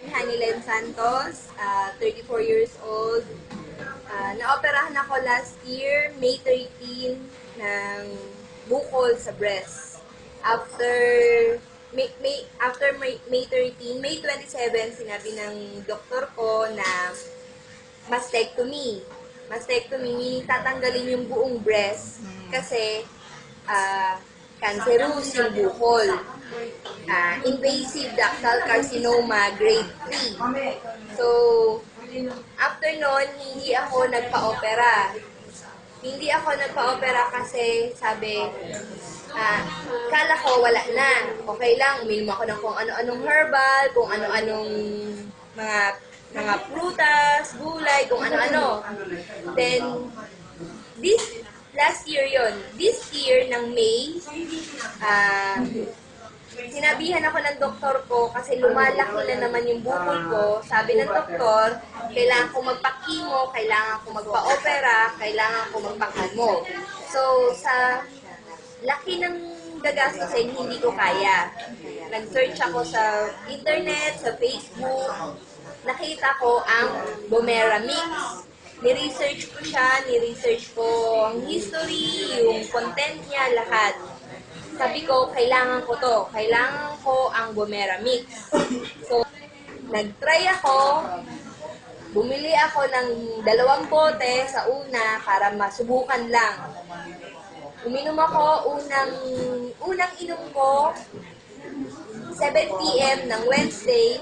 Hanilen Santos, 34 years old. Naoperahan ako last year, May 13, ng bukol sa breast. After May 13, May 27, sinabi ng doktor ko na mastectomy. Mastectomy, meaning tatanggalin yung buong breast kasi cancerous yung bukol. Invasive ductal carcinoma grade 3. So, after nun, hindi ako nagpa-opera. Hindi ako nagpa-opera kasi sabi, kala ko wala na. Okay lang, uminom ako ng kung ano-anong herbal, kung ano-anong mga prutas, gulay, kung ano-ano. Then, last year yon. This year, ng May, sinabihan ako ng doktor ko kasi lumalaki na naman yung bukol ko. Sabi ng doktor, kailangan ko magpa-chemo, kailangan ko magpa-opera, kailangan ko magpa-chemo. So, sa laki ng gagastusin, hindi ko kaya. Nag-search ako sa internet, sa Facebook, nakita ko ang Bomera Mix. Ni-research ko ang history, yung content niya, lahat. Sabi ko, kailangan ko to. Kailangan ko ang Bomera Mix. So, nag-try ako. Bumili ako ng 2 bote sa una para masubukan lang. Uminom ako, unang inom ko, 7 p.m. ng Wednesday.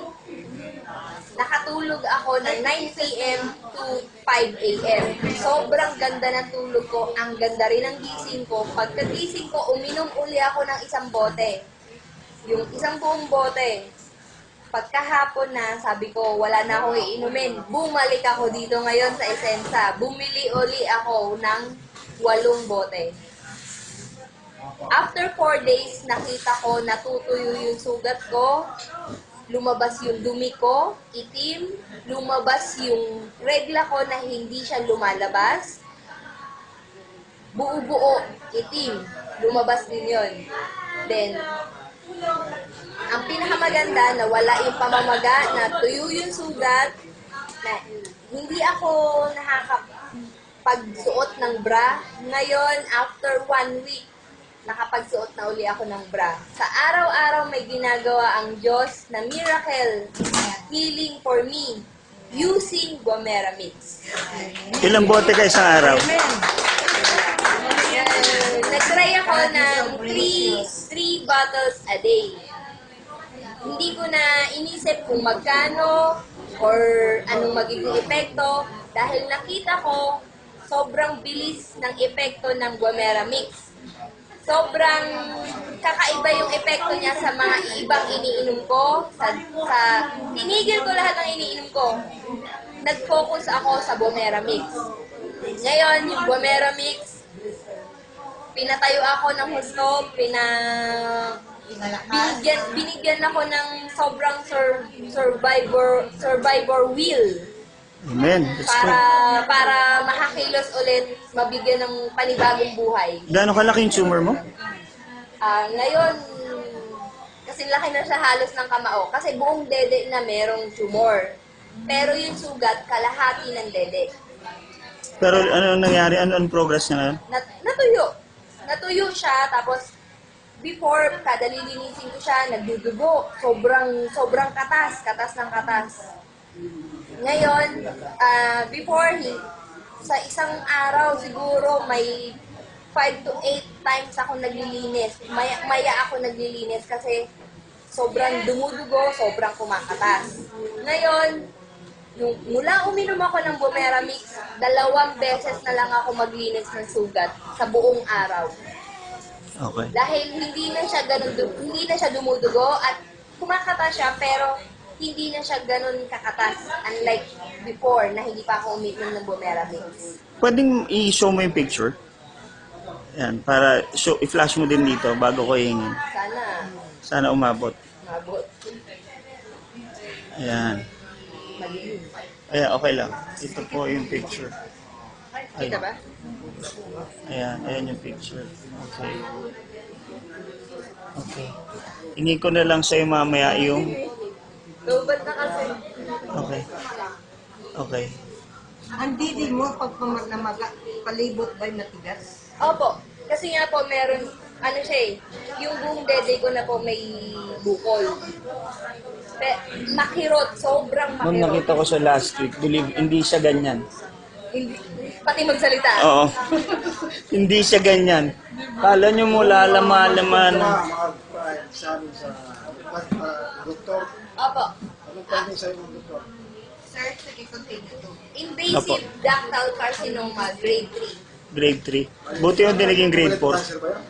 Nakatulog ako ng 9 p.m. to 5 a.m. Sobrang ganda ng tulog ko. Ang ganda rin ng gising ko. Pagkagising ko, uminom uli ako ng 1 bote. Yung 1 buong bote. Pagkahapon na, sabi ko, wala na akong iinumin. Bumalik ako dito ngayon sa Esensa. Bumili uli ako ng 8 bote. After 4 days, nakita ko natutuyo yung sugat ko. Lumabas yung dumi ko, itim, lumabas yung regla ko na hindi siya lumalabas. Buo-buo, itim, lumabas din yun. Then, ang pinakamaganda na wala yung pamamaga, na tuyo yung sugat, na hindi ako nakakapagsuot ng bra. Ngayon, after 1 week, nakapagsuot na uli ako ng bra. Sa araw-araw may ginagawa ang Diyos na miracle, healing for me, using Bomera Mix. Ilang bote ka isang araw? Nag-try ako ng 3 bottles a day. Hindi ko na inisip kung magkano or anong magiging epekto dahil nakita ko sobrang bilis ng epekto ng Bomera Mix. Sobrang kakaiba yung epekto niya sa mga ibang iniinom ko. Tinigil ko lahat ng iniinom ko. Nag-focus ako sa Bomera Mix. Ngayon, yung Bomera Mix, pinatayo ako ng husto, binigyan ako ng sobrang survivor will. Amen. That's good. Para makakilos ulit, mabigyan ng panibagong buhay. Gaano kalaki yung tumor mo? Ngayon, kasi laki na siya halos ng kamao. Kasi buong dede na merong tumor. Pero yung sugat, kalahati ng dede. Pero ano nangyari? Ano ang progress niya ngayon? Natuyo. Natuyo siya, tapos before, kada lilinisin ko siya, nagdudugo. Sobrang katas ng katas. Ngayon, before, sa isang araw siguro may 5 to 8 times ako naglilinis. Maya ako naglilinis kasi sobrang dumudugo, sobrang kumakatas. Ngayon, mula uminom ako ng Bomera Mix, 2 beses na lang ako maglinis ng sugat sa buong araw. Okay. Dahil hindi na siya dumudugo at kumakatas siya pero hindi na siya ganun kakatas unlike before na hindi pa ako uminom ng Bomera Mix. Pwedeng i-show mo yung picture? Yan, para i-flash mo din dito bago ko hingin. Sana umabot. Mabot. Ayan. Malilim. Ayan, okay lang. Ito po yung picture. Kita ba? Ayan yung picture. Okay. Okay. Hingin ko na lang sa'yo mamaya yung Lobat na kasi. Okay. Okay. Ang didi mo, pag namaga, palibot ba'y matigas? Opo. Kasi nga po, meron, ano siya eh, yung buong dede ko na po may bukol. Makirot, sobrang Nung makirot. nakita ko sa last week, believe, hindi siya ganyan. Hindi, pati magsalita. Oo. Hindi siya ganyan. Kala nyo mo lalama-laman. Sabi sa doktor, Opo. anong tanong sa'yo ng doktor? Sir, sige, continue to. Invasive ductal carcinoma, grade 3. Grade 3. Buti yung naging grade 4. Cancer ba yan?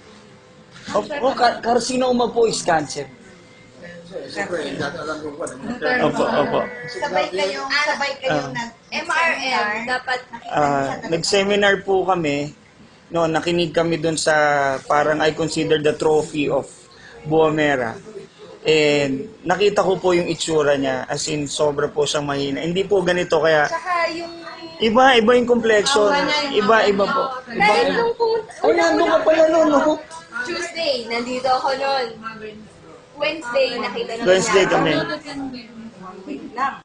Carcinoma po is cancer. Siyempre, hindi natin alam kung ano. Opo. Sabay kayong MRM, dapat Nag-seminar po kami. No, nakinig kami dun sa parang I consider the trophy of Buamera. And nakita ko po yung itsura niya. As in, sobra po siyang mahina. Hindi po ganito kaya saka yung iba yung complexion. Iba po. dahil nung Ay, nandun ka pala nun, no? Tuesday, nandito ako noon. Wednesday, nakita na Wednesday kami. Wait lang.